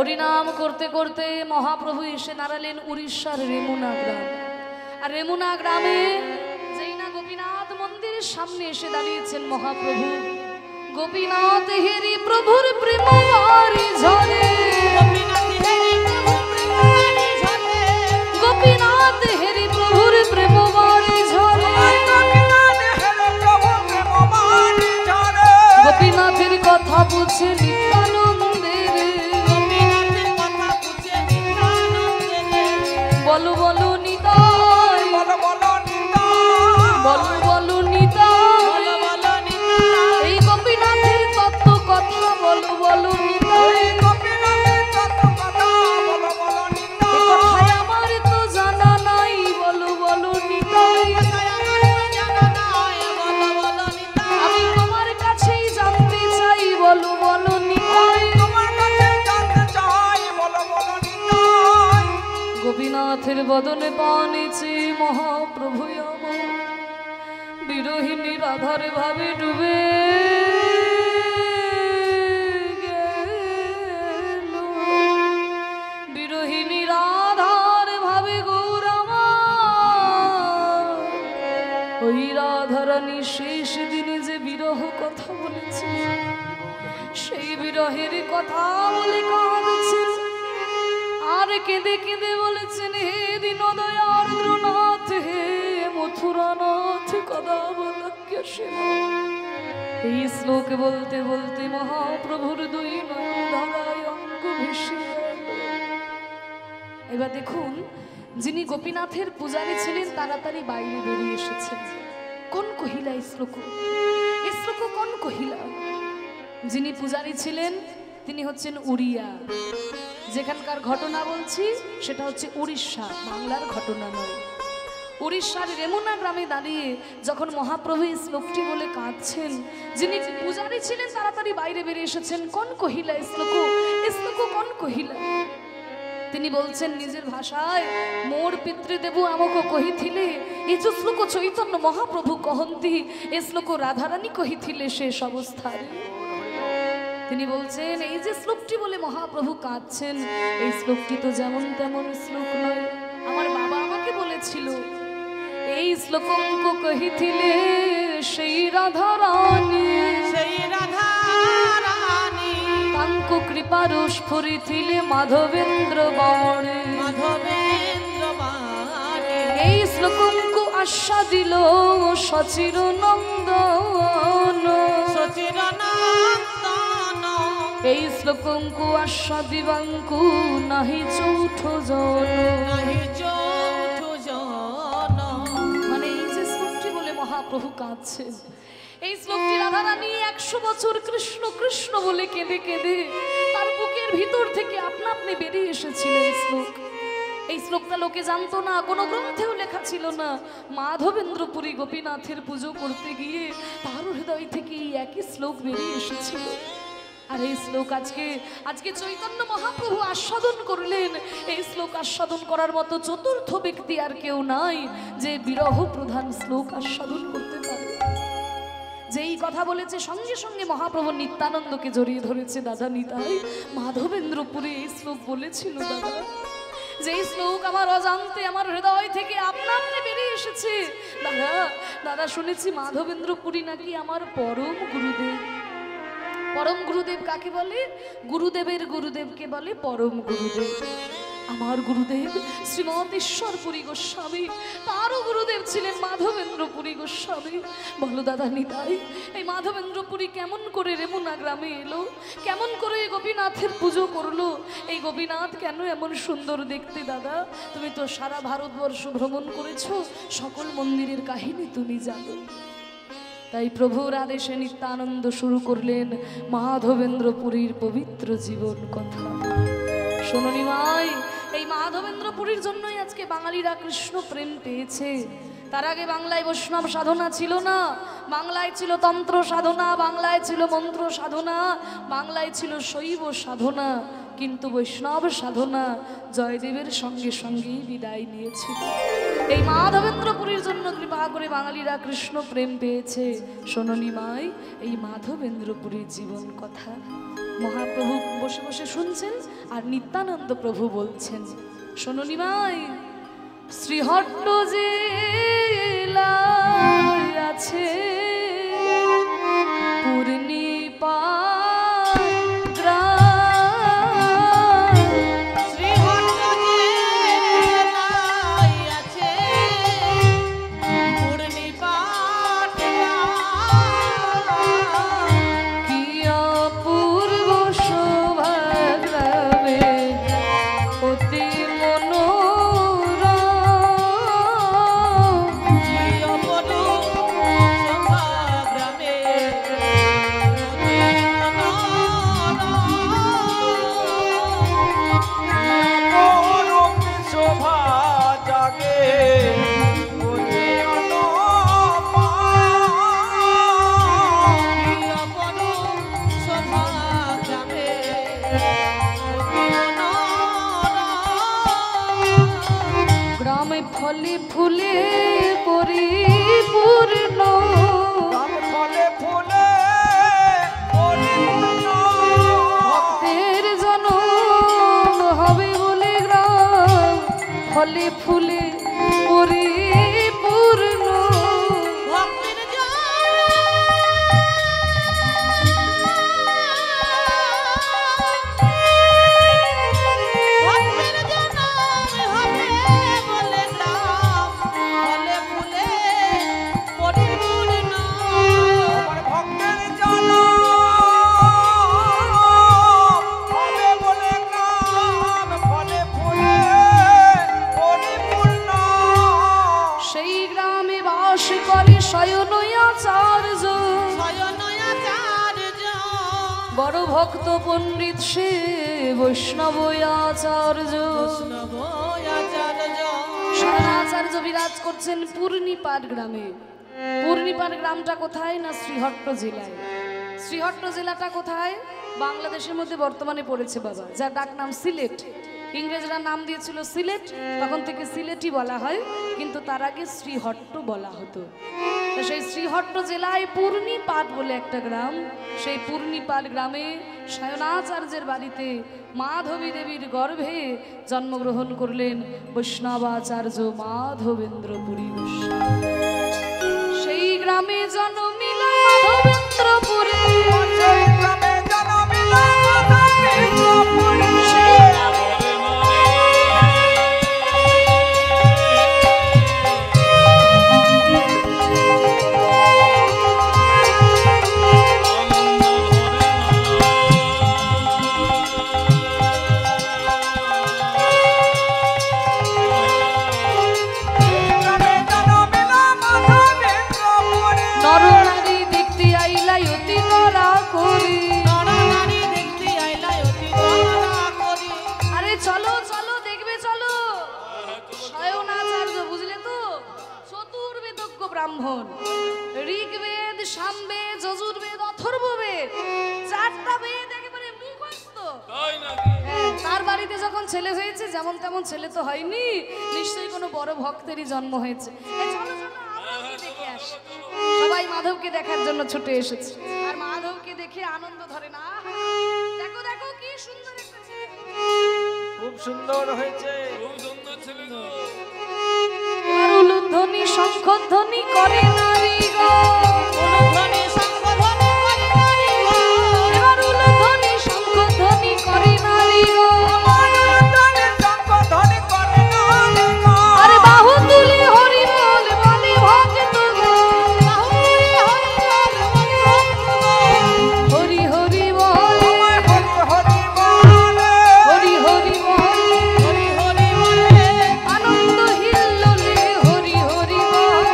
হরিনাম করতে করতে মহাপ্রভু এসে দাঁড়ালেন উড়িষ্যার রেমুনা গ্রাম। আর রেমুনা গ্রামে যেই না গোপীনাথ মন্দিরের সামনে এসে দাঁড়িয়েছেন মহাপ্রভু। গোপীনাথ হেরি প্রভুর প্রেম বারি ঝরে, গোপীনাথ হেরি প্রভুর প্রেম বারি ঝরে, গোপীনাথের কথা বুঝে বলো বলো নিতাই, বলো বলো নিতাই, এই গোপীনাথের তত্ত্ব কথা বলো বলো নিতাই, কথায় আমার তো জানা নাই, বলো বলো নিতাই, আমি তোমার কাছেই জানতে চাই, বলো বলো নিতাই। গোপীনাথের বদনে পানিছি মহাপ্রভু আমার বিরোহিনী রাধার ভাবে ডুবে গেল, বিরোহিনী রাধার ভাবে গৌর আমার। ওই রাধারানী শেষ দিনে যে বিরহ কথা বলেছে, সেই বিরহের কথা বলে কাঁদছেন। আর কেঁদে কেঁদে বলেছেন, হে দীনদয়ার দ্রুনাথ, হে মথুরানাথ কদাবলক্য সেবা। এই শ্লোক বলতে বলতে মহাপ্রভুর দুই নয়ন ধারায় অঙ্গ ভেসে গেল। এবার দেখুন, যিনি গোপীনাথের পূজারী ছিলেন তাড়াতাড়ি বাইরে বেরিয়ে এসেছেন। কোন কহিলা এই শ্লোক, এই শ্লোক কোন কহিলা? যিনি পূজারী ছিলেন তিনি হচ্ছেন উড়িয়া। যেখানকার ঘটনা বলছি সেটা হচ্ছে উড়িষ্যা, বাংলার ঘটনা নয়। উড়িষ্যার রেমুনা গ্রামে দাঁড়িয়ে যখন মহাপ্রভু এই শ্লোকটি বলে কাঁদছেন, যিনি পূজারী ছিলেন তাড়াতাড়ি বাইরে বেরিয়ে এসেছেন। কোন কহিলা এই শ্লোক, এই শ্লোক কোন কহিলা? তিনি বলছেন নিজের ভাষায়, মোর পিতৃদেবু আমক কহিথিলে, এই যে শ্লোক চৈতন্য মহাপ্রভু কহন্তি, এই শ্লোক রাধারানী কহিথিলে শেষ অবস্থায়। তিনি বলছেন এই যে শ্লোকটি বলে মহাপ্রভু কাঁদছেন, এই শ্লোকটি তো যেমন তেমন শ্লোক নয়। আমার বাবা আমাকে বলেছিল, এই শ্লোকঙ্ক কহিথিলে সেই রাধারানী, সেই রাধারানী তাঙ্ক কৃপার স্ফুরিথিলে মাধবেন্দ্র বাণী, মাধবেন্দ্র বাণী। এই শ্লোকঙ্ক আশা দিল সচির নন্দন, সচির নন্দন। এই শ্লোকঙ্কু আশা দিবাঙ্কু নাহি চৌঠ জন, নাহি চৌঠ জন। মানে এই যে শ্লোকটি বলে মহাপ্রভু কাঁদছেন, এই শ্লোকটি রাধারানী 100 বছর কৃষ্ণ কৃষ্ণ বলে কেঁদে কেঁদে তার বুকের ভিতর থেকে আপনা আপনি বেরিয়ে এসেছিল এই শ্লোক। এই শ্লোকটা লোকে জানতো না, কোনো গ্রন্থেও লেখা ছিল না। মাধবেন্দ্রপুরী গোপীনাথের পুজো করতে গিয়ে তার হৃদয় থেকে এই একই শ্লোক বেরিয়ে এসেছিল। আর এই শ্লোক আজকে চৈতন্য মহাপ্রভু আস্বাদন করলেন। এই শ্লোক আস্বাদন করার মতো চতুর্থ ব্যক্তি আর কেউ নাই যে বিরহ প্রধান শ্লোক আস্বাদন করতে পারে। যেই কথা বলেছে সঙ্গে সঙ্গে মহাপ্রভু নিত্যানন্দকে জড়িয়ে ধরেছে। দাদা নিতাই, মাধবেন্দ্রপুরে এই শ্লোক বলেছিল দাদা, যেই শ্লোক আমার অজান্তে আমার হৃদয় থেকে আপনা আপনি বেরিয়ে এসেছে। দাদা দাদা শুনেছি মাধবেন্দ্রপুরী নাকি আমার পরম গুরুদেব। পরম গুরুদেব কাকে বলে? গুরুদেবের গুরুদেবকে বলে পরম গুরুদেব। আমার গুরুদেব শ্রীমৎ ঈশ্বরপুরী গোস্বামী, তারও গুরুদেব ছিলেন মাধবেন্দ্রপুরী গোস্বামী। বলো দাদা নিতাই, এই মাধবেন্দ্রপুরী কেমন করে রেমুনা গ্রামে এলো, কেমন করে গোপীনাথের পুজো করলো? এই গোপীনাথ কেন এমন সুন্দর দেখতে? দাদা তুমি তো সারা ভারতবর্ষ ভ্রমণ করেছো, সকল মন্দিরের কাহিনী তুমি জানো। তাই প্রভুর আদেশে নিত্যানন্দ শুরু করলেন মাধবেন্দ্রপুরীর পবিত্র জীবন কথা। শোনো নিমাই, এই মাধবেন্দ্রপুরীর জন্যই আজকে বাঙালিরা কৃষ্ণ প্রেম পেয়েছে। তার আগে বাংলায় বৈষ্ণব সাধনা ছিল না, বাংলায় ছিল তন্ত্র সাধনা, বাংলায় ছিল মন্ত্র সাধনা, বাংলায় ছিল শৈব সাধনা। কিন্তু বৈষ্ণব সাধনা জয়দেবের সঙ্গে সঙ্গেই বিদায় নিয়েছিল। এই মাধবেন্দ্রপুরীর জন্য কৃপা করে বাঙালিরা কৃষ্ণ প্রেম পেয়েছে। শোনো নিমাই, এই মাধবেন্দ্রপুরীর জীবন কথা। মহাপ্রভু বসে বসে শুনছেন আর নিত্যানন্দ প্রভু বলছেন, শোনো নিমাই, শ্রীহট্ট জেলায় আছে পূর্ণিপাড় গ্রাম। শ্রীহট্ট জেলায় আছে পূর্ণিপাড় গ্রাম। কি অপূর্ব শোভা গ্রামে অতি ফলে ফুলে পরিপূর্ণ, ফলে ফুলে ভক্তের জনম হবে বলে গ্রাম ফলে ফুলে পরিপূর্ণ। বড় ভক্ত পণ্ডিত সে বৈষ্ণব আচার্য, শরণাচার্য বিরাজ করছেন পূর্ণিপাড় গ্রামে। পূর্ণিপাড় গ্রামটা কোথায় না শ্রীহট্ট জেলায়। শ্রীহট্ট জেলাটা কোথায়? বাংলাদেশের মধ্যে বর্তমানে পড়েছে বাবা, যার ডাক নাম সিলেট। ইংরেজরা নাম দিয়েছিল সিলেট, তখন থেকে সিলেটই বলা হয়, কিন্তু তার আগে শ্রীহট্ট বলা হতো। তো সেই শ্রীহট্ট জেলায় পূর্ণিপাড় বলে একটা গ্রাম, সেই পূর্ণিপাড় গ্রামে শয়নাচার্যের বাড়িতে মাধবী দেবীর গর্ভে জন্মগ্রহণ করলেন বৈষ্ণবাচার্য মাধবেন্দ্র পুরী গোস্বামী। সেই গ্রামে জন্মিল মাধবেন্দ্রপুরী, ব্রাহ্মণ, ঋগ্বেদ, সামবেদ, যজুর্বেদ, অথর্ববেদ, চারটা বেদ একেবারে মুখস্থ। তার বাড়িতে যখন ছেলে হয়েছে, যেমন তেমন ছেলে তো হয়নি, নিশ্চয়ই কোনো বড় ভক্তেরই জন্ম হয়েছে। সবাই মাধবকে দেখার জন্য ছুটে এসেছে, আর মাধবকে দেখে আনন্দ ধরে না। দেখো দেখো কি সুন্দর একটা ছেলে, খুব সুন্দর হয়েছে, খুব সুন্দর ছেলে গো। উলুধ্বনি শঙ্খধ্বনি করে নারী গো, উলুধ্বনি শঙ্খধ্বনি করে নারী গো, এবার উলুধ্বনি শঙ্খধ্বনি করে নারী গো, আরে বাহু তুলি হরি বল বলে ভক্ত গো, হরি হরি বল, হরি হরি বল, আনন্দ হিল্লোলে হরি হরি বল,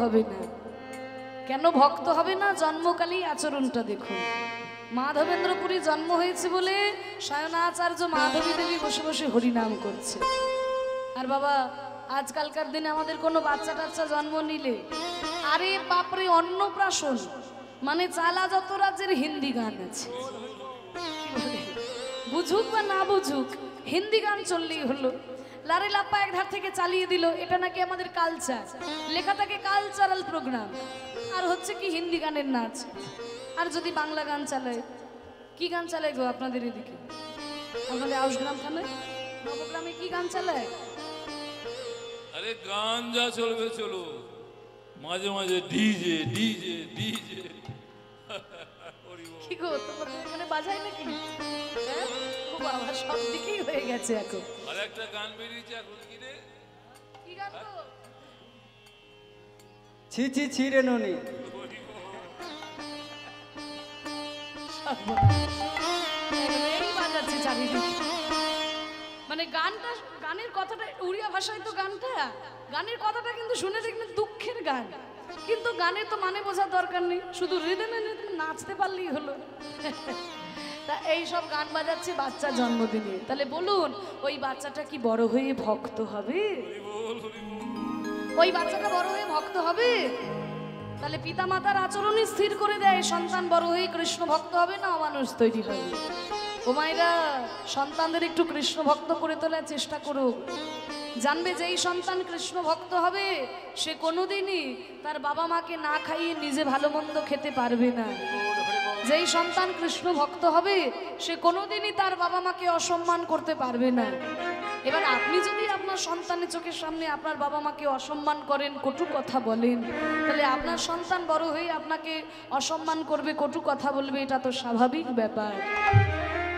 হবে না। কেন ভক্ত হবে না? জন্মকালেই আচরণটা দেখুন। মাধবেন্দ্রপুরী জন্ম হয়েছে বলে সায়নাচার্য মাধবী দেবী বসে বসে হরিনাম করছে। আর বাবা আজকালকার দিনে আমাদের কোনো বাচ্চা টাচ্চা জন্ম নিলে আরে বাপরে অন্নপ্রাশন মানে চালা যত রাজ্যের হিন্দি গান আছে, বুঝুক বা না বুঝুক হিন্দি গান চললেই হলো। লারে লাপ্পা এক ধার থেকে চালিয়ে দিল, এটা নাকি আমাদের কালচার, লেখা থাকে কালচারাল প্রোগ্রাম, আর হচ্ছে কি হিন্দি গানের নাচ। আর যদি বাংলা গান চালায়, কি গান চালায় গো আপনাদের এদিকে? আমাদের আউসগ্রাম থানায় নবগ্রামে কি গান চালায়? আরে গান যা চলবে চলো, মাঝে মাঝে ডিজে ডিজে ডিজে। কি গো তোমাদের এখানে বাজায় নাকি? হ্যাঁ? ও বাবা, সব দিকেই হয়ে গেছে এখন। আর একটা গান বেরিয়েছে এখন, কি রে? কি গান গো? ছি ছি ছি রে ননি। এই বাজাচ্ছে চারিদিকে। মানে গানটা, গানের কথাটা উড়িয়া ভাষায় তো গানটা, গানের কথাটা কিন্তু শুনে দেখবেন দুঃখের গান, কিন্তু গানের তো মানে বোঝার দরকার নেই, শুধু রিদমে নাচতে পারলেই হলো। তা এই সব গান বাজাচ্ছে বাচ্চা জন্মদিনে। তাহলে বলুন ওই বাচ্চাটা কি বড় হয়ে ভক্ত হবে? ওই বাচ্চাটা বড় হয়ে ভক্ত হবে? তাহলে পিতা মাতার আচরণই স্থির করে দেয় সন্তান বড় হয়ে কৃষ্ণ ভক্ত হবে না অমানুষ তৈরি হবে। ও মায়েরা, সন্তানদের একটু কৃষ্ণ ভক্ত করে তোলার চেষ্টা করুক। জানবে যেই সন্তান কৃষ্ণ ভক্ত হবে সে কোনোদিনই তার বাবা মাকে না খাইয়ে নিজে ভালো মন্দ খেতে পারবে না। যেই সন্তান কৃষ্ণ ভক্ত হবে সে কোনোদিনই তার বাবা মাকে অসম্মান করতে পারবে না। এবার আপনি যদি আপনার সন্তানের চোখের সামনে আপনার বাবা মাকে অসম্মান করেন, কটু কথা বলেন, তাহলে আপনার সন্তান বড় হয়ে আপনাকে অসম্মান করবে, কটু কথা বলবে, এটা তো স্বাভাবিক ব্যাপার।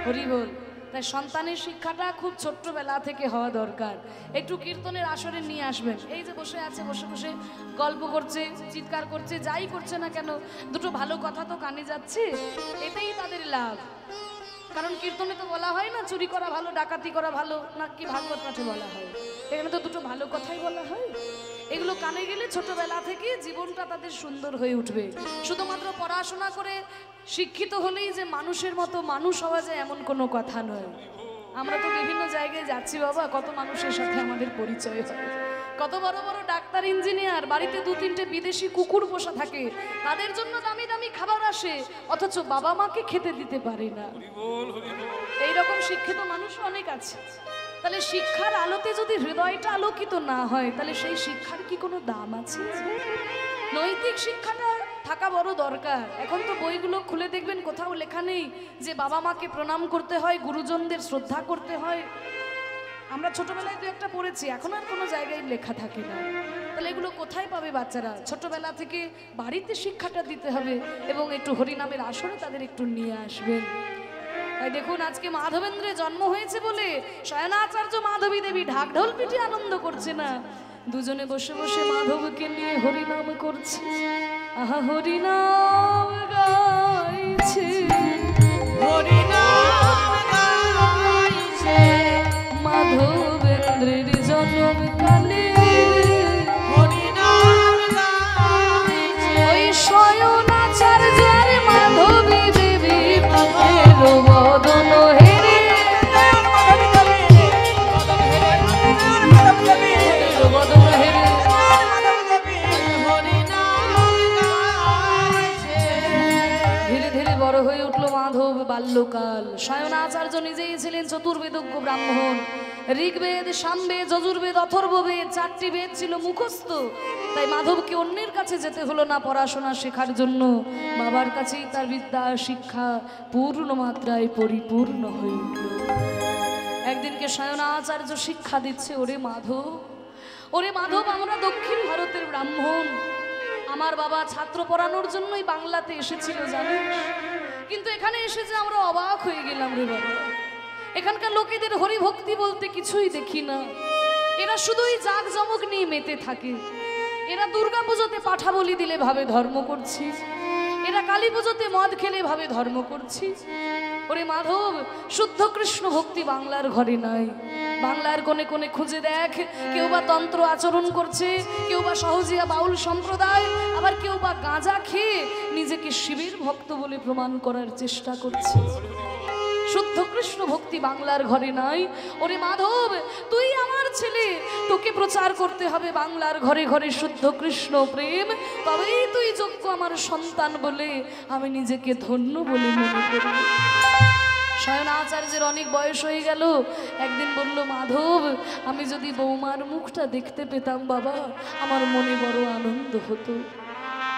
হরি বল। তাই সন্তানের শিক্ষাটা খুব ছোট্টবেলা থেকে হওয়া দরকার। একটু কীর্তনের আসরে নিয়ে আসবেন। এই যে বসে আছে, বসে বসে গল্প করছে, চিৎকার করছে, যাই করছে না কেন, দুটো ভালো কথা তো কানে যাচ্ছে, এটাই তাদের লাভ। কারণ কীর্তনে তো বলা হয় না চুরি করা ভালো, ডাকাতি করা ভালো, নাকি ভাগবত পাঠে বলা হয়? এখানে তো দুটো ভালো কথাই বলা হয়। এগুলো কানে গেলে ছোটবেলা থেকে জীবনটা তাদের সুন্দর হয়ে উঠবে। শুধুমাত্র পড়াশোনা করে শিক্ষিত হলেই যে মানুষের মতো মানুষ হওয়া যায় এমন কোনো কথা নয়। আমরা তো বিভিন্ন জায়গায় যাচ্ছি বাবা, কত মানুষের সাথে আমাদের পরিচয় হয়, কত বড় বড় ডাক্তার, ইঞ্জিনিয়ার, বাড়িতে 2-3টে বিদেশি কুকুর পোষা থাকে, তাদের জন্য দামি দামি খাবার আসে, অথচ বাবা মাকে খেতে দিতে পারে না। এইরকম শিক্ষিত মানুষ অনেক আছে। তাহলে শিক্ষার আলোতে যদি হৃদয়টা আলোকিত না হয় তাহলে সেই শিক্ষার কি কোনো দাম আছে? নৈতিক শিক্ষাটা থাকা বড় দরকার। এখন তো বইগুলো খুলে দেখবেন কোথাও লেখা নেই যে বাবা মাকে প্রণাম করতে হয়, গুরুজনদের শ্রদ্ধা করতে হয়। আমরা ছোটবেলায় দু একটা পড়েছি, এখন আর কোনো জায়গায় লেখা থাকে না। তাহলে এগুলো কোথায় পাবে বাচ্চারা? ছোটবেলা থেকে বাড়িতে শিক্ষাটা দিতে হবে এবং একটু হরিনামের আসরে তাদের একটু নিয়ে আসবেন। তাই দেখুন আজকে মাধবেন্দ্রের জন্ম হয়েছে বলে শয়নাচার্য মাধবী দেবী ঢাক ঢোল পিটিয়ে আনন্দ করছে না, দুজনে বসে বসে মাধবকে নিয়ে হরিনাম করছে। আহা হরিনাম গাইছে, হরিনাম গাইছে, মাধবেন্দ্রের জন্ম কালে হরিনাম গাইছে, ওই শয়নাচার্যের মাধবী দেবী মুখের বদন হেরে, বদন হেরে ধীরে ধীরে বড় হয়ে উঠল মাধব। বাল্যকাল শয়নাচার্য নিজেই ছিলেন চতুর্বেদজ্ঞ ব্রাহ্মণ। ঋগ্বেদ, সামবেদ, যজুর্বেদ, অথর্ববেদ 4টি বেদ ছিল মুখস্থ। তাই মাধবকে অন্যের কাছে যেতে হলো না পড়াশোনা শেখার জন্য, বাবার কাছেই তার বিদ্যা শিক্ষা পূর্ণ মাত্রায় পরিপূর্ণ হয়ে উঠল। একদিনকে শয়নাচার্য শিক্ষা দিচ্ছে, ওরে মাধব, ওরে মাধব, আমরা দক্ষিণ ভারতের ব্রাহ্মণ, আমার বাবা ছাত্র পড়ানোর জন্যই বাংলাতে এসেছিল জানিস, কিন্তু এখানে এসে যে আমরা অবাক হয়ে গেলাম রে বাবা। এখানকার লোকেদের হরিভক্তি বলতে কিছুই দেখি না, এরা শুধুই জাঁকজমক নিয়ে মেতে থাকে। এরা দুর্গা পুজোতে পাঠা বলি দিলে ভাবে ধর্ম করছি, এরা কালী পুজোতে মদ খেলে ভাবে ধর্ম করছি, ওরে মাধব, শুদ্ধ কৃষ্ণ ভক্তি বাংলার ঘরে নাই। বাংলার কোণে কোণে খুঁজে দেখ, কেউ বা তন্ত্র আচরণ করছে, কেউ বা সহজিয়া বাউল সম্প্রদায়, আবার কেউ বা গাঁজা খেয়ে নিজেকে শিবের ভক্ত বলে প্রমাণ করার চেষ্টা করছে। শুদ্ধ কৃষ্ণ ভক্তি বাংলার ঘরে নাই। ওরে মাধব, তুই আমার ছেলে, তোকে প্রচার করতে হবে বাংলার ঘরে ঘরে শুদ্ধ কৃষ্ণ প্রেম, তবেই তুই যোগ্য আমার সন্তান বলে আমি নিজেকে ধন্য বলে মনে করি। শয়নাচার্যের অনেক বয়স হয়ে গেল, একদিন বলল, মাধব, আমি যদি বৌমার মুখটা দেখতে পেতাম বাবা, আমার মনে বড় আনন্দ হতো।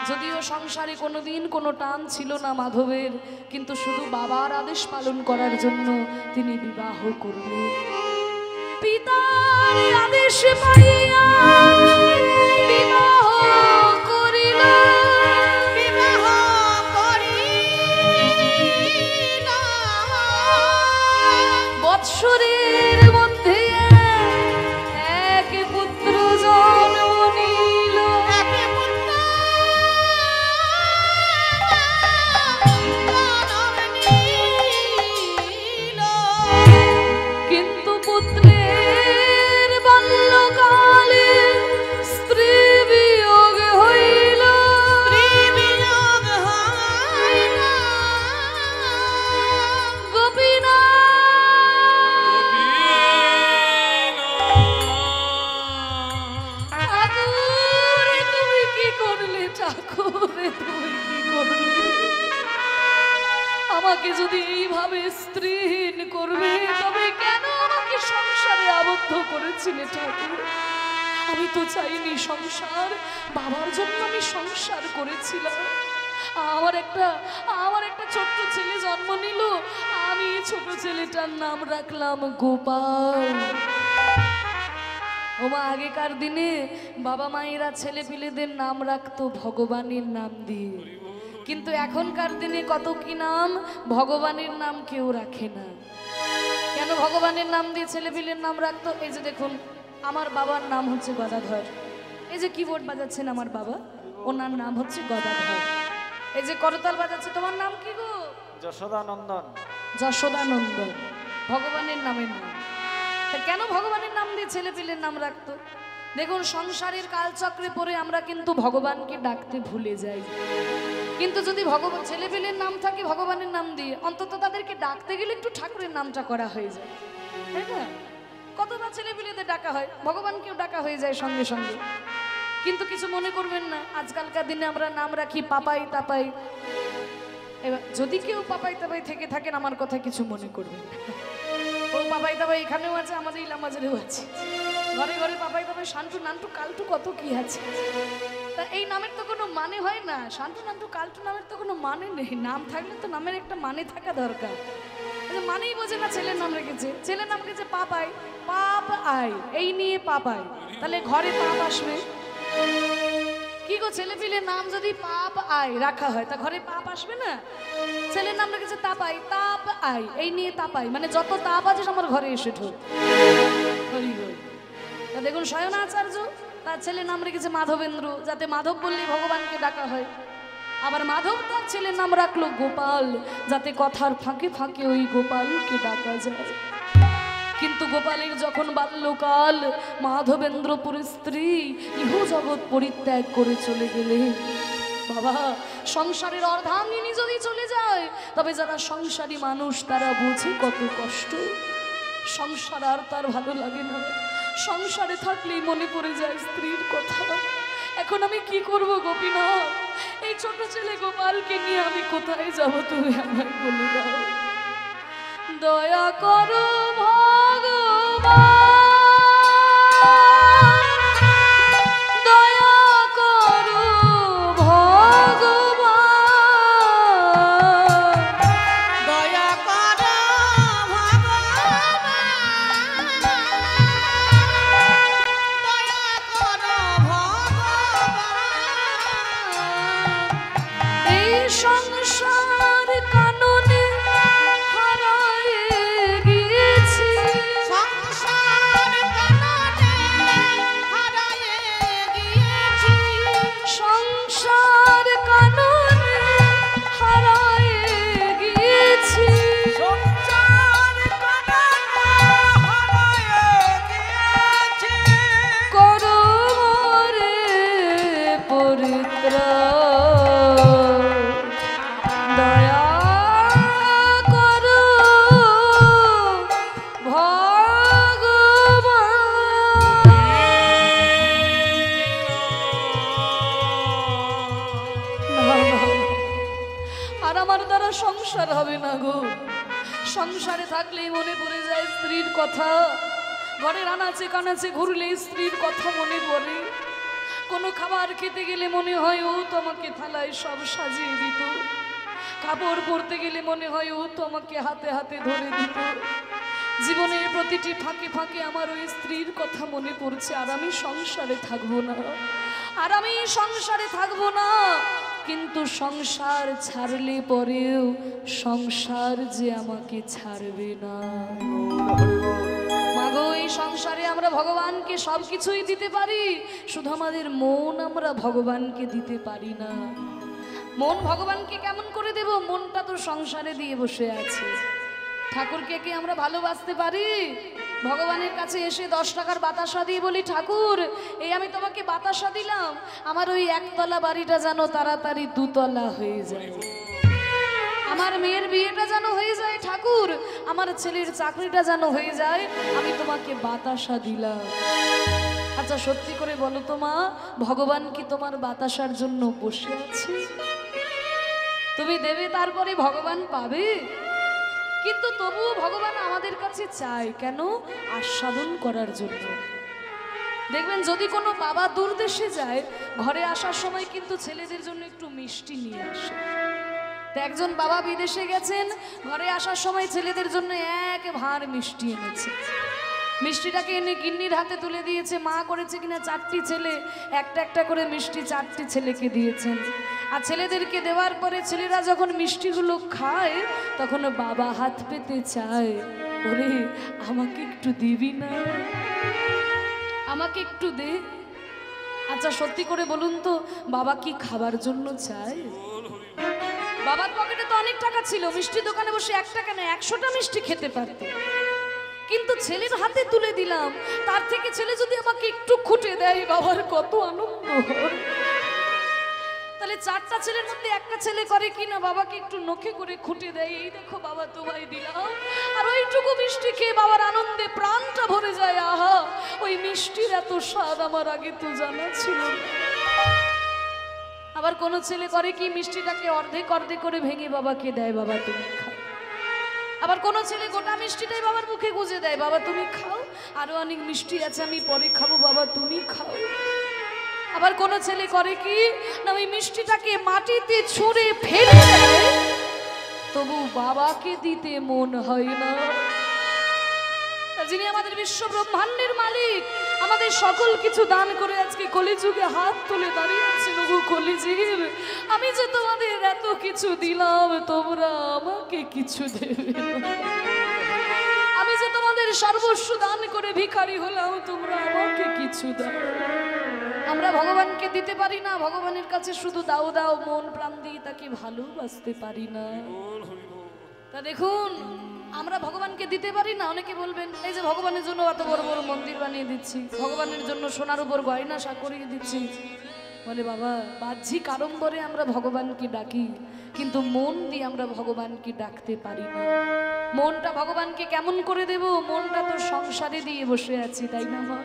যদিও সংসারে কোনোদিন কোনো টান ছিল না মাধবের, কিন্তু শুধু বাবার আদেশ পালন করার জন্য তিনি বিবাহ করলেন। পিতার আদেশ পাইয়া বিবাহ করিল, বিবাহ করিল, বৎসরের মধ্যে এক পুত্র জন্ম নিল। একে পুত্র জন্ম নিল। কিন্তু পুত্রের বাল্যকালে স্ত্রী বিয়োগ হইল। স্ত্রী বিয়োগ হইল। গোপীনাথ, ঠাকুর তুমি কি করলে? ঠাকুর তুমি কি করলে? আমাকে যদি এইভাবে স্ত্রীহীন করবে, তবে কেন আমাকে সংসারে আবদ্ধ করেছিলে ঠাকুর? আমি তো চাইনি সংসার, বাবার জন্য আমি সংসার করেছিলাম। আমার একটা ছোট্ট ছেলে জন্ম নিল, আমি ছোট ছেলেটার নাম রাখলাম গোপাল। ওমা, আগেকার দিনে বাবা মায়েরা ছেলে পিলেদের নাম রাখতো ভগবানের নাম দিয়ে, কিন্তু এখনকার দিনে কত কি নাম, ভগবানের নাম কেউ রাখে না। কেন ভগবানের নাম দিয়ে ছেলে পিলের নাম রাখতো? এই যে দেখুন, আমার বাবার নাম হচ্ছে গদাধর। এই যে কিবোর্ড বাজাচ্ছেন আমার বাবা, ওনার নাম হচ্ছে গদাধর। এই যে করতাল বাজাচ্ছে, তোমার নাম কি গো? যশোদানন্দন। যশোদানন্দন ভগবানের নামের নাম। তা কেন ভগবানের নাম দিয়ে ছেলে পিলের নাম রাখতো? দেখুন, সংসারের কালচক্রে পড়ে আমরা কিন্তু ভগবানকে ডাকতে ভুলে যাই। কিন্তু যদি ভগবান ছেলে পিলের নাম থাকে ভগবানের নাম দিয়ে, অন্তত তাদেরকে ডাকতে গেলে একটু ঠাকুরের নামটা করা হয়ে যায়, তাই না? কতটা ছেলে পিলেদের ডাকা হয়, ভগবানকেও ডাকা হয়ে যায় সঙ্গে সঙ্গে। কিন্তু কিছু মনে করবেন না, আজকালকার দিনে আমরা নাম রাখি পাপাই তাপাই। এবার যদি কেউ পাপাই তাপাই থেকে থাকেন, আমার কথা কিছু মনে করবেন না। ও পাপাই তাপাই এখানেও আছে, আমাদের ইলামাজারেও আছে, ঘরে ঘরে পাপাই তাপাই, শান্টু নান্টু কালটু কত কি আছে। তা এই নামের তো কোনো মানে হয় না, শান্টু নান্টু কালটু নামের তো কোনো মানে নেই। নাম থাকলে তো নামের একটা মানে থাকা দরকার। মানেই বোঝে না, ছেলের নাম রেখেছে, ছেলের নাম রেখেছে পাপাই, পাপ আই, এই নিয়ে পাপাই, তাহলে ঘরে পাপ আসবে কি গো? ছেলে পিলের নাম যদি পাপ আই রাখা হয়, তা ঘরে পাপ আসবে না? ছেলের নাম রেখেছে তাপাই, তাপ আই, এই নিয়ে তাপাই, মানে যত তাপ আছে আমার ঘরে এসে ঢোক। তা দেখুন, শয়নাচার্য তার ছেলের নাম রেখেছে মাধবেন্দ্র, যাতে মাধব বললেই ভগবানকে ডাকা হয়। আবার মাধব তার ছেলের নাম রাখলো গোপাল, যাতে কথার ফাঁকে ফাঁকে ওই গোপালকে ডাকা যায়। কিন্তু গোপালের যখন বাল্যকাল, মাধবেন্দ্রপুরের স্ত্রী ইহ জগৎ পরিত্যাগ করে চলে গেলে, বাবা, সংসারের অর্ধাঙ্গিনী যদি চলে যায়, তবে যারা সংসারী মানুষ তারা বুঝে কত কষ্ট। সংসার আর তার ভালো লাগে না, সংসারে থাকলেই মনে পড়ে যায় স্ত্রীর কথা। এখন আমি কি করব গোপীনাথ? এই ছোট ছেলে গোপালকে নিয়ে আমি কোথায় যাব, তুমি আমায় বলে দাও। দয়া করো ভগবান, দয়া করো ভগবান, দয়া করো ভগবান, দয়া করো ভগবান। এই সংসার কাননে হারায়ে গিয়েছি, সংসার সংসার হবে না গো। সংসারে থাকলেই মনে পড়ে যায় স্ত্রীর কথা, ঘরের আনাচে কানাচে ঘুরলে স্ত্রীর কথা মনে পড়ে। কোনো খাবার খেতে গেলে মনে হয় ও তো আমাকে থালায় সব সাজিয়ে দিত, কাপড় পরতে গেলে মনে হয় ও তো আমাকে হাতে হাতে ধরে দিত। জীবনের প্রতিটি ফাঁকে ফাঁকে আমার ওই স্ত্রীর কথা মনে পড়ছে। আর আমি সংসারে থাকবো না, আর আমি সংসারে থাকবো না। কিন্তু সংসার ছাড়লে পরেও সংসার যে আমাকে ছাড়বে না। মাগো, এই সংসারে আমরা ভগবানকে সবকিছুই দিতে পারি, শুধু আমাদের মন আমরা ভগবানকে দিতে পারি না। মন ভগবানকে কেমন করে দেব? মনটা তো সংসারে দিয়ে বসে আছে। ঠাকুরকে কি আমরা ভালোবাসতে পারি? ভগবানের কাছে এসে 10 টাকার বাতাসা দিয়ে বলি, ঠাকুর এই আমি তোমাকে বাতাসা দিলাম, আমার ওই একতলা বাড়িটা যেন তাড়াতাড়ি 2 তলা হয়ে যায়, আমার মেয়ের বিয়েটা যেন হয়ে যায়, ঠাকুর আমার ছেলের চাকরিটা যেন হয়ে যায়, আমি তোমাকে বাতাসা দিলাম। আচ্ছা সত্যি করে বলো তো মা, ভগবান কি তোমার বাতাসার জন্য বসে আছে? তুমি দেবে তারপরে ভগবান পাবে। কিন্তু তবুও ভগবান আমাদের কাছে চায় কেন? আস্বাদন করার জন্য। দেখবেন যদি কোনো বাবা দূর দেশে যায়, ঘরে আসার সময় কিন্তু ছেলেদের জন্য একটু মিষ্টি নিয়ে আসে। তো একজন বাবা বিদেশে গেছেন, ঘরে আসার সময় ছেলেদের জন্য এক ভাঁড় মিষ্টি এনেছে। মিষ্টিটাকে এনে গিন্নির হাতে তুলে দিয়েছে। মা করেছে কিনা 4টি ছেলে, একটা একটা করে মিষ্টি 4টি ছেলেকে দিয়েছেন। আর ছেলেদেরকে দেওয়ার পরে ছেলেরা যখন মিষ্টিগুলো খায়, তখন বাবা হাত পেতে চায়, ওরে আমাকে একটু দিবি না, আমাকে একটু দে। আচ্ছা সত্যি করে বলুন তো, বাবা কি খাবার জন্য চায়? বাবার পকেটে তো অনেক টাকা ছিল, মিষ্টি দোকানে বসে 1 টাকা না 100টা মিষ্টি খেতে পারত। কিন্তু ছেলের হাতে তুলে দিলাম, তার থেকে ছেলে যদি আমাকে একটু খুঁটে দেয়, বাবার কত আনন্দ হয়। তাহলে 4টা ছেলের মধ্যে একটা ছেলে করে কি না, বাবাকে একটু নখে করে খুঁটে দেয়, এই দেখো বাবা তোমায় দিলাম। আর ওইটুকু মিষ্টি খেয়ে বাবার আনন্দে প্রাণটা ভরে যায়। আহা, ওই মিষ্টির এত স্বাদ আমার আগে তো জানা ছিল না। আবার কোন ছেলে করে কি, মিষ্টিটাকে অর্ধেক অর্ধেক করে ভেঙে বাবাকে দেয়, বাবা তুমি খাও। আবার কোন ছেলে গোটা মিষ্টিটাই বাবার মুখে গুজে দেয়, বাবা তুমি খাও, আরো অনেক মিষ্টি আছে আমি পরে খাবো, বাবা তুমি খাও। আবার কোন ছেলে করে কি না, ওই মিষ্টিটাকে মাটিতে ছুঁড়ে ফেলে দেয়, তবু বাবাকে দিতে মন হয় না। যিনি আমাদের বিশ্ব ব্রহ্মাণ্ডের মালিক, আমাদের সকল কিছু দান করে আজকে কলিযুগে হাত তুলে দাঁড়িয়ে আছেন। ওগো কলিযুগ, আমি যে তোমাদের এত কিছু দিলাম, তোমরা আমাকে কিছু দেবে না। আমি যে তোমাদের সর্বস্ব দান করে ভিখারি হলাম, তোমরা আমাকে কিছু দাও। আমরা ভগবানকে দিতে পারি না, ভগবানের কাছে শুধু দাও দাও মন প্রাণ দিয়ে তাকে ভালোবাসতে পারি না। তা দেখুন, আমরা ভগবানকে দিতে পারি না। অনেকে বলবেন, এই যে ভগবানের জন্য এত বড় বড় মন্দির বানিয়ে দিচ্ছি, ভগবানের জন্য সোনার উপর গয়না করিয়ে দিচ্ছি। বলে বাবা, বাহ্যিক আড়ম্বরে আমরা ভগবানকে ডাকি, কিন্তু মন দিয়ে আমরা ভগবানকে ডাকতে পারি না। মনটা ভগবানকে কেমন করে দেব? মনটা তো সংসারে দিয়ে বসে আছি, তাই না মা?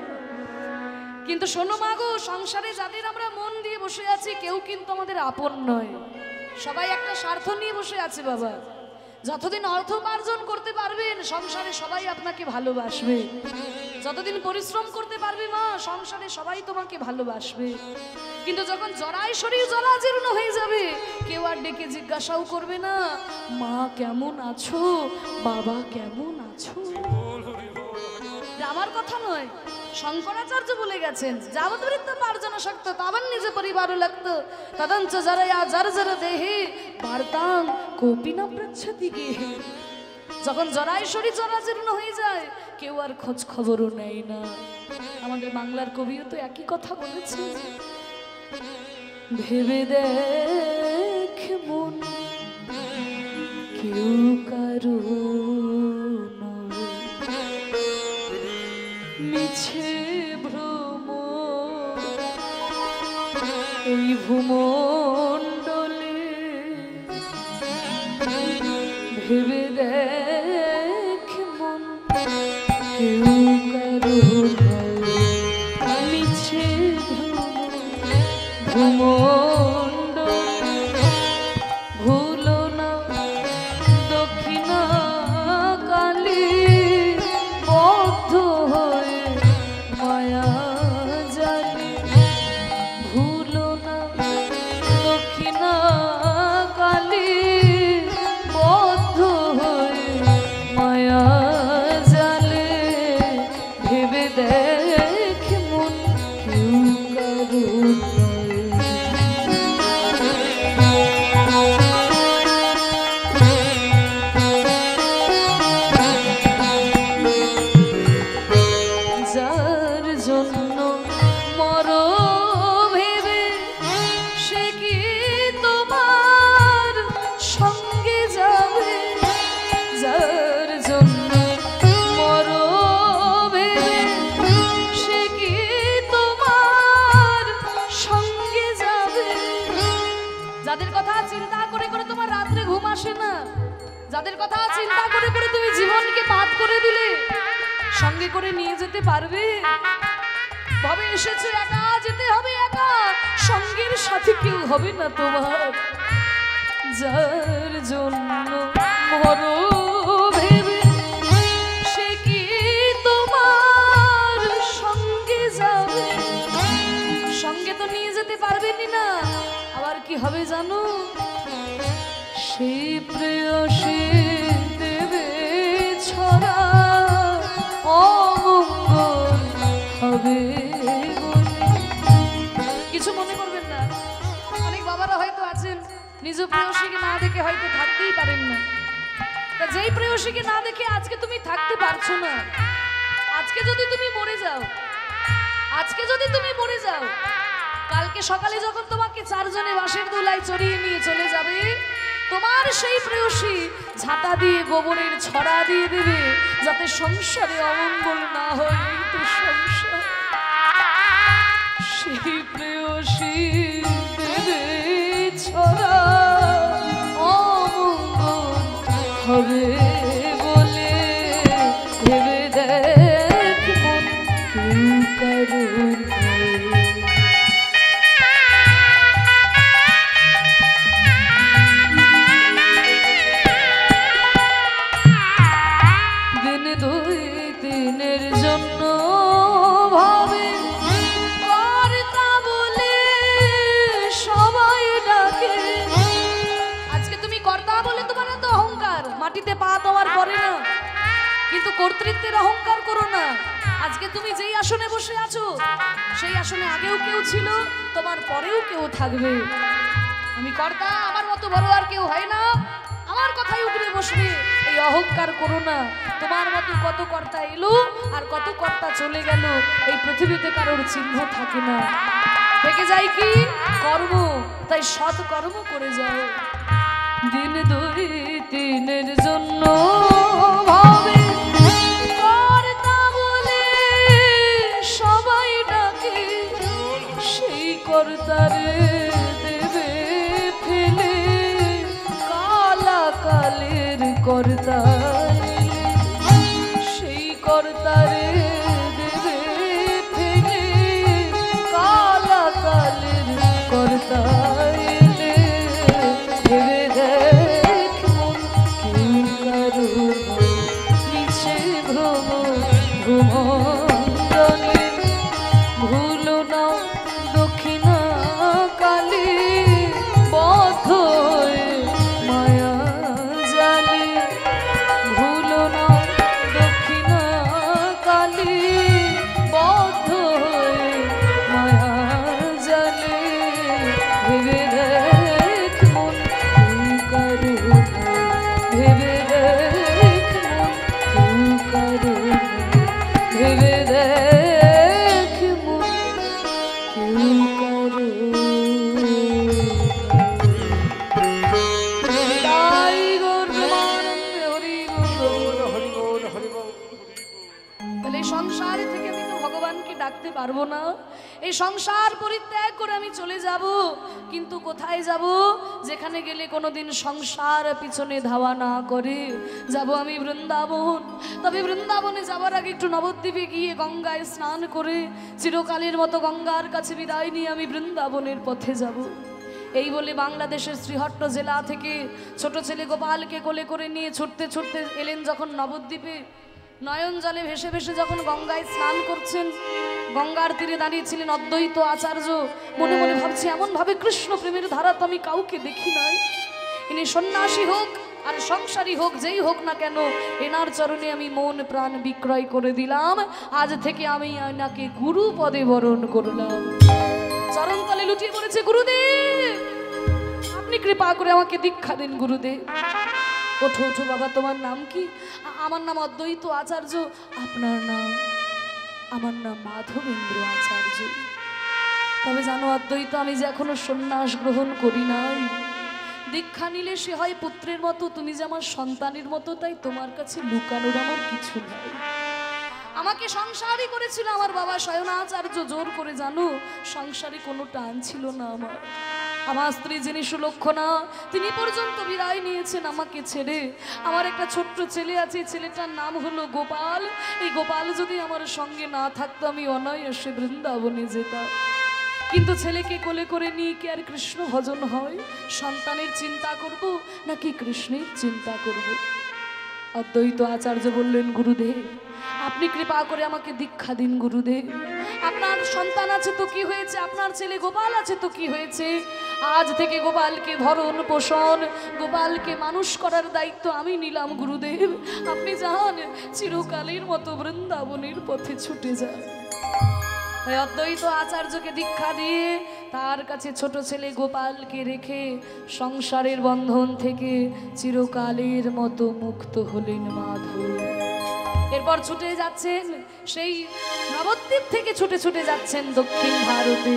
কিন্তু শোনো মা গো, সংসারে যাদের আমরা মন দিয়ে বসে আছি, কেউ কিন্তু আমাদের আপন নয়। সবাই একটা স্বার্থ নিয়ে বসে আছে বাবা। যতদিন অর্থ উপার্জন করতে পারবেন, সংসারে সবাই আপনাকে ভালোবাসবে। যতদিন পরিশ্রম করতে পারবে মা, সংসারে সবাই তোমাকে ভালোবাসবে। কিন্তু যখন জরায় শরীর জরাজীর্ণ হয়ে যাবে, কেউ আর ডেকে জিজ্ঞাসাও করবে না, মা কেমন আছো, বাবা কেমন আছো। আমার কথা নয়, শঙ্করাচার্য বলে গেছেন, যাবদৃত্ত পার্জন শক্ত তাবান নিজে পরিবার লাগতো তদঞ্চ জরয়া জর্জর দেহে বার্তাং কোপি না পৃচ্ছতি গেহে। যখন জরায় শরীর জরাজীর্ণ হয়ে যায়, কেউ আর খোঁজ খবরও নেয় না। আমাদের বাংলার কবিও তো একই কথা বলেছে, ভেবে দেখ মন কেউ কারো মিছে ভ্রম এই ভূমণ্ডলে, ভেবে দেখ মন কেউ কারো মিছে ভ্রম ভূমণ্ডলে। ভুলো না যাদের কথা চিন্তা করে করে তুমি জীবনকে পাত করে দিলে, সঙ্গে করে নিয়ে যেতে পারবে? ভাবে এসেছো একা, যেতে হবে একা, সঙ্গের সাথে কেউ হবে না তোমার। যার জন্য মরো ভেবে সে কি তোমার সঙ্গে যাবে? সঙ্গে তো নিয়ে যেতে পারবেনই না, আবার কি হবে জানো? সেই প্রেয়সী দেবে ছড়া, অমঙ্গল হবে বলে। কিছু মনে করবেন না, অনেক বাবারা হয়তো আছেন নিজ প্রেয়সীকে না দেখে হয়তো থাকতেই পারেন না। তা যেই প্রেয়সীকে না দেখে আজকে তুমি থাকতে পারছো না, আজকে যদি তুমি মরে যাও, আজকে যদি তুমি মরে যাও, কালকে সকালে যখন তোমাকে চারজনে বাঁশের দোলায় চড়িয়ে নিয়ে চলে যাবে, তোমার সেই প্রেয়সী ঝাঁটা দিয়ে গোবরের ছড়া দিয়ে দেবে, যাতে সংসারে অমঙ্গল না হয়। এই তো সংসার। সেই প্রেয়সী দেবে ছড়া, অমঙ্গল হবে বলে ভেবে দেখ মন, কেউ কারণ মাটিতে পা দেওয়ার পরে না, কিন্তু কর্তৃত্বের অহংকার করো না। আজকে তুমি যেই আসনে বসে আছো, সেই আসনে আগেও কেউ ছিল, তোমার পরেও কেউ থাকবে। আমি কর্তা, আমার মতো বড় আর কেউ হয় না, আমার কথাই উপরে বসবে, এই অহংকার করো না। তোমার মতো কত কর্তা এলো আর কত কর্তা চলে গেল, এই পৃথিবীতে কারোর চিহ্ন থাকে না, থেকে যায় কি কর্ম। তাই সৎ কর্ম করে যাও। দিন দুই তিনের জন্য ভাবে কর্তা বলে সবাই ডাকে, সেই কর্তারে দেবে ফেলে কালা কালের কর্তা, সেই কর্তারে দেবে ফেলে কালা কালের কর্তা। ভুলো না দক্ষিণা কালী বদ্ধ মায়া জালে, ভুলো না দক্ষিণা কালী বদ্ধ মায়া জালে, ভেবে দেখ মন কারো, ভেবে দেখ মন কারো, ভেবে দেখ মন কেউ কারো। তাহলে সংসার থেকে আমি তো ভগবানকে ডাকতে পারবো না, এই সংসার পরিত্যাগ করে আমি চলে যাব, কিন্তু কোথায় যাব? যেখানে গেলে কোনোদিন সংসার পিছনে ধাওয়া না করে, যাব আমি বৃন্দাবন। তবে বৃন্দাবনে যাবার আগে একটু নবদ্বীপে গিয়ে গঙ্গায় স্নান করে চিরকালের মতো গঙ্গার কাছে বিদায় নিয়ে আমি বৃন্দাবনের পথে যাব। এই বলে বাংলাদেশের শ্রীহট্ট জেলা থেকে ছোট ছেলে গোপালকে কোলে করে নিয়ে ছুটতে ছুটতে এলেন যখন নবদ্বীপে। নয়ন জলে ভেসে ভেসে যখন গঙ্গায় স্নান করছেন, গঙ্গার তীরে দাঁড়িয়েছিলেন অদ্বৈত আচার্য। মনে মনে ভাবছি, এমন ভাবে কৃষ্ণ প্রেমের ধারা তো আমি কাউকে দেখি নাই। ইনি সন্ন্যাসী হোক আর সংসারী হোক, যেই হোক না কেন, এনার চরণে আমি মন প্রাণ বিক্রয় করে দিলাম। আজ থেকে আমি এনাকে গুরু পদে বরণ করলাম। চরণতলে লুটিয়ে পড়েছে, গুরুদেব আপনি কৃপা করে আমাকে দীক্ষা দিন গুরুদেব। ওঠো ওঠো বাবা, তোমার নাম কি? আমার নাম অদ্বৈত আচার্য। আপনার নাম? আমার নাম মাধবেন্দ্র আচার্য। তবে জানো অদ্বৈত, আমি যে এখনো সন্ন্যাস গ্রহণ করি নাই। দীক্ষা নিলে সে হয় পুত্রের মতো, তুমি যে আমার সন্তানের মতো, তাই তোমার কাছে লুকানোর আমার কিছু নাই। আমাকে সংসারই করেছিল আমার বাবা শয়নাচার্য জোর করে, জানো সংসারে কোনো টান ছিল না আমার। আমার স্ত্রী যিনি সুলক্ষণা, তিনি পর্যন্ত বিদায় নিয়েছেন আমাকে ছেড়ে। আমার একটা ছোট্ট ছেলে আছে, ছেলেটার নাম হলো গোপাল। এই গোপাল যদি আমার সঙ্গে না থাকতো আমি অনায়াসে বৃন্দাবনে যেতাম। কিন্তু ছেলেকে কোলে করে নিয়ে কি আর কৃষ্ণ ভজন হয়? সন্তানের চিন্তা করব নাকি কৃষ্ণের চিন্তা করব? অদ্বৈত আচার্য বললেন, গুরুদেব আপনি কৃপা করে আমাকে দীক্ষা দিন গুরুদেব। আপনার সন্তান আছে তো কি হয়েছে, আপনার ছেলে গোপাল আছে তো কি হয়েছে? আজ থেকে গোপালকে ভরণ পোষণ, গোপালকে মানুষ করার দায়িত্ব আমি নিলাম গুরুদেব। আপনি যান, চিরকালের মতো বৃন্দাবনের পথে ছুটে যান। তাই অদ্বৈত আচার্যকে দীক্ষা দিয়ে তার কাছে ছোট ছেলে গোপালকে রেখে সংসারের বন্ধন থেকে চিরকালের মতো মুক্ত হলেন মাধব। এরপর ছুটে যাচ্ছেন, সেই নবদ্বীপ থেকে ছুটে ছুটে যাচ্ছেন দক্ষিণ ভারতে।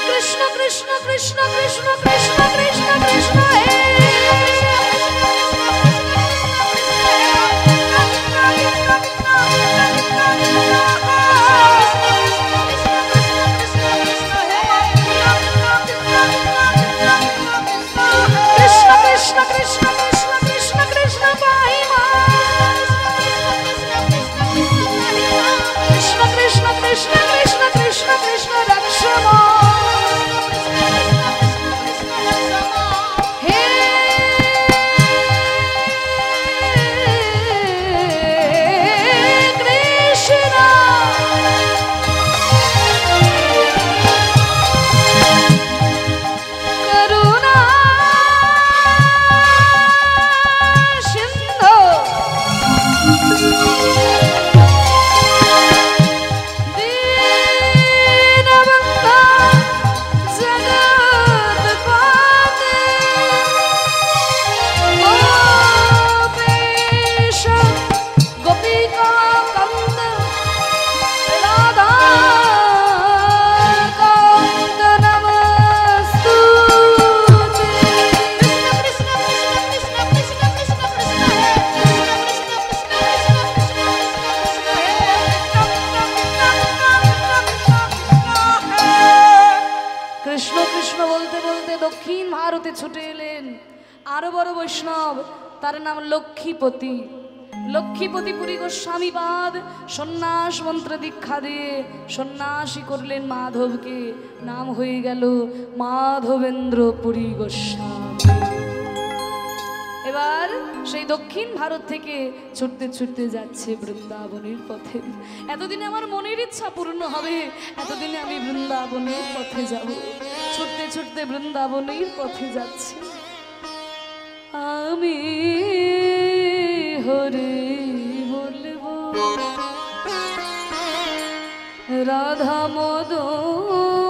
কৃষ্ণ কৃষ্ণ কৃষ্ণ কৃষ্ণ কৃষ্ণ কৃষ্ণ কৃষ্ণ হে ছুটে এলেন আরো বড় বৈষ্ণব, তার নাম লক্ষ্মীপতি। লক্ষ্মীপতি পুরী গোস্বামীপাদ সন্ন্যাস মন্ত্র দীক্ষা দিয়ে সন্ন্যাসী করলেন মাধবকে, নাম হয়ে গেল মাধবেন্দ্র পুরী গোস্বামী। এবার সেই দক্ষিণ ভারত থেকে ছুটতে ছুটতে যাচ্ছে বৃন্দাবনের পথে। এতদিনে আমার মনের ইচ্ছা পূর্ণ হবে, এতদিনে আমি বৃন্দাবনের পথে যাব। ছুটতে ছুটতে বৃন্দাবনের পথে যাচ্ছে। আমি হরে বলবো রাধা মদন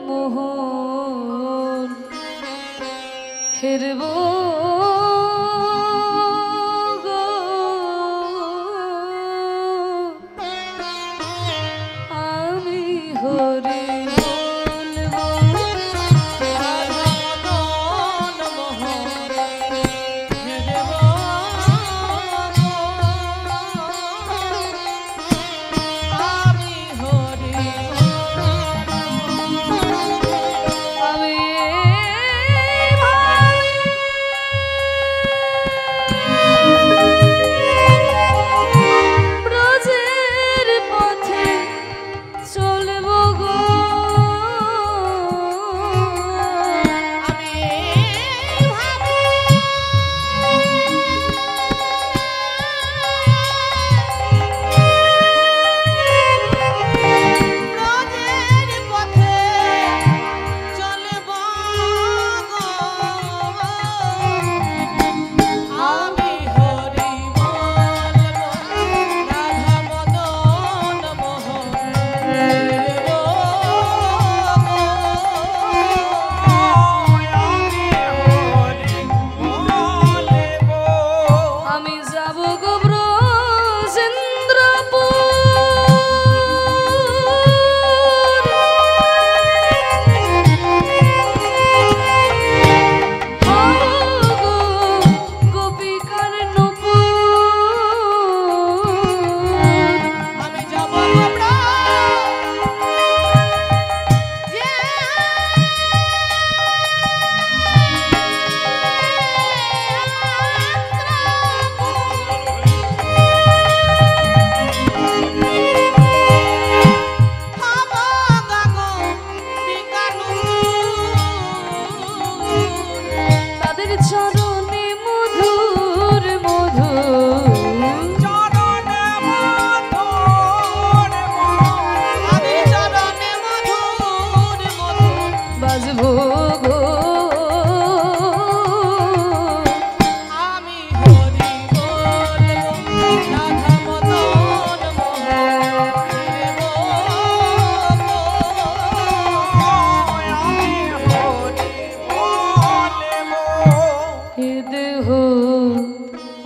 মোহন হেরব আমি হরে আমি হরি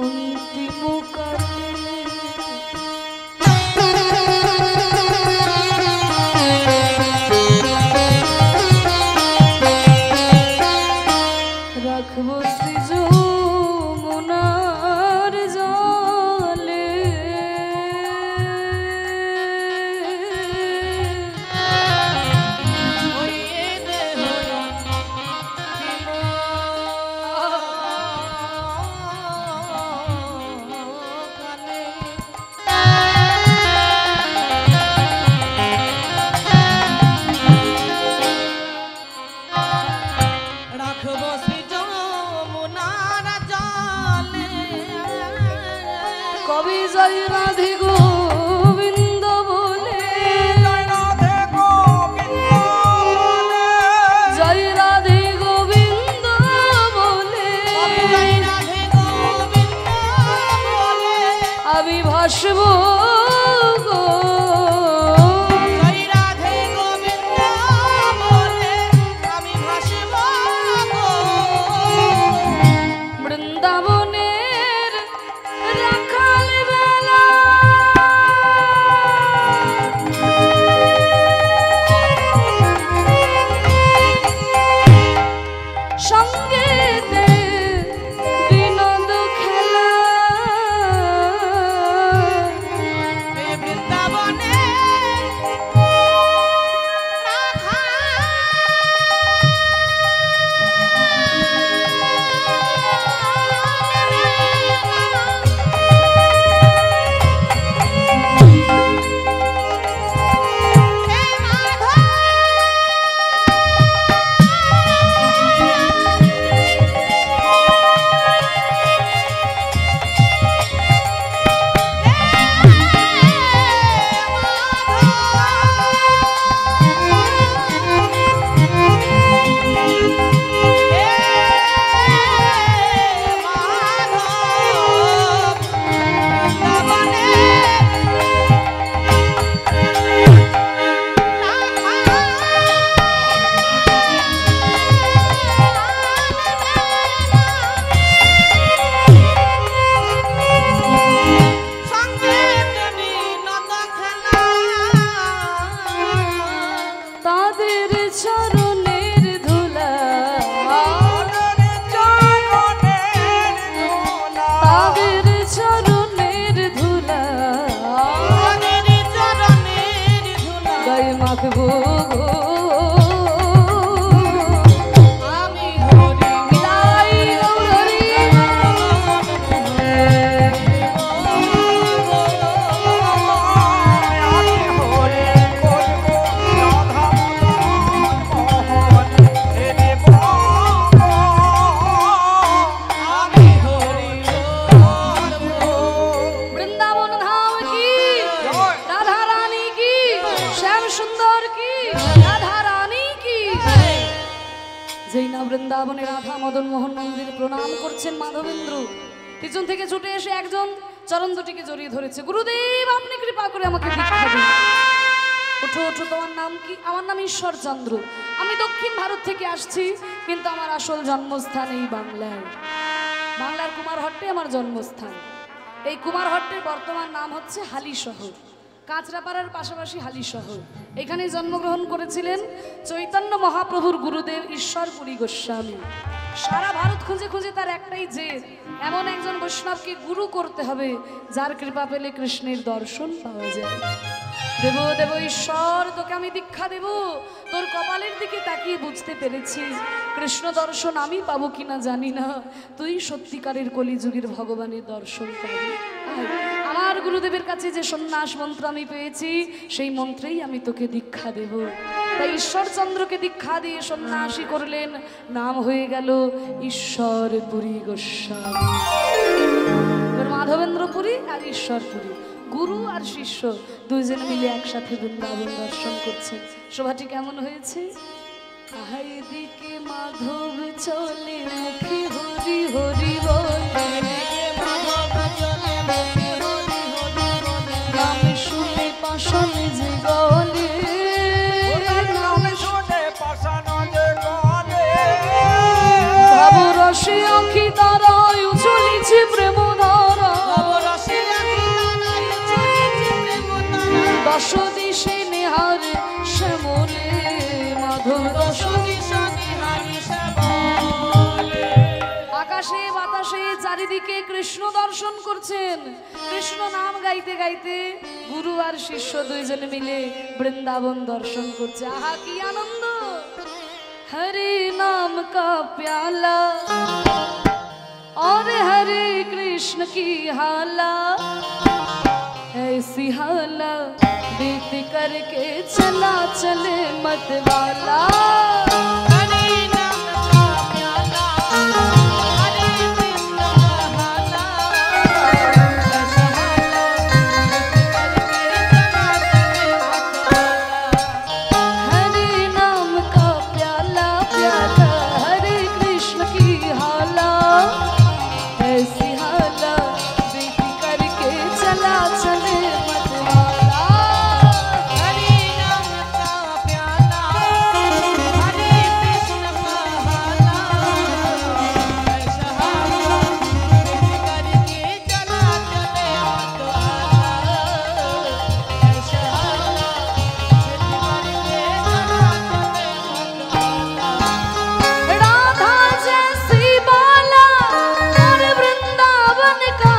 অন্তিম কালে। রাখবো শ্রী যমুনার জলে, রাখবো শ্রী যমুনার জলে। কবি জয় রাধে গোবিন্দ বলে, জয় রাধে গোবিন্দ বলে, জয় রাধে গোবিন্দ বলে, জয় রাধে গোবিন্দ বলে। আমি ভাসব গো। জয় রাধে গোবিন্দ বলে আমি ভাসব গো। বৃন্দাবনের রাখাল বেলা, সঙ্গেতে বিনোদ খেলা, এই বৃন্দাবনে রাধা তাদের চরণের ধুলা, তাদের চরণের ধুলা, গায়ে মাখবো গো। আমি হরি মিলাই গৌরী, আমি হরি বৃন্দাবন ধাম কি, রাধা রানী কি, শ্যাম সুন্দর কি, রাধা রানী কি। যেই না বৃন্দাবনে রাধা মদন মোহন মন্দির প্রণাম করছেন মাধবেন্দ্র, পিছন থেকে ছুটে এসে একজন চরণ দুটিকে জড়িয়ে ধরেছে। গুরুদেব, আপনি কৃপা করে আমাকে দীক্ষা দিন। ওঠো ওঠো, তোমার নাম কি? আমার নাম ঈশ্বরচন্দ্র। আমি দক্ষিণ ভারত থেকে আসছি, কিন্তু আমার আসল জন্মস্থান এই বাংলায়। বাংলার কুমারহট্টে আমার জন্মস্থান। এই কুমারহট্টের বর্তমান নাম হচ্ছে হালি শহর, কাঁচরাপাড়ার পাশাপাশি হালি শহর। এখানে জন্মগ্রহণ করেছিলেন চৈতন্য মহাপ্রভুর গুরুদেব ঈশ্বরপুরী গোস্বামী। সারা ভারত খুঁজে খুঁজে তার একটাই জেদ, এমন একজন বৈষ্ণবকে গুরু করতে হবে যার কৃপা পেলে কৃষ্ণের দর্শন পাওয়া যায়। দেব দেব ঈশ্বর, তোকে আমি দীক্ষা দেব। তোর কপালের দিকে তাকিয়ে বুঝতে পেরেছি কৃষ্ণ দর্শন আমি পাবো কিনা জানি না, তুই সত্যিকারের কলিযুগের ভগবানের দর্শন পাবি। আমার গুরুদেবের কাছে যে সন্ন্যাস মন্ত্র আমি পেয়েছি, সেই মন্ত্রেই আমি তোকে দীক্ষা দেব। তাই ঈশ্বরচন্দ্রকে দীক্ষা দিয়ে সন্ন্যাসী করলেন, নাম হয়ে গেল ঈশ্বরপুরী গোস্বামী। মাধবেন্দ্রপুরী আর ঈশ্বরপুরী, গুরু আর শিষ্য দুইজন মিলে একসাথে বৃন্দাবন দর্শন করছেন। শোভাটি কেমন হয়েছে? এদিকে মাধব চলে মুখে হরি হরি বলে, নাম শুনে পাশান যে গলে, ভাব রসে আঁখি তারায় উছলিছে, কৃষ্ণ দর্শন করছেন। কৃষ্ণ নাম গাইতে গাইতে গুরু আর শিষ্য দুইজন মিলে বৃন্দাবন দর্শন করছে। আহা কি আনন্দ! হরে নাম কা প্যালা और हरे कृष्ण की हाला, ऐसी हाला बीत करके चला चले मत वाला। हरे नाम का प्याला, हरे कृष्ण का हाला, ऐसा हाला करके चला चले मतवाला। हरे नाम का प्याला प्याला, हरे कृष्ण की हाला, ऐसी हाला बीत करके चला चले मत वाला। हरे नाम का प्याला, हरे कृष्ण का हाला, ऐसा हाला करके चला चले मतवाला। ऐसा हाला करके चला चले मतवाला। राधा जैसी बाला और वृंदावन का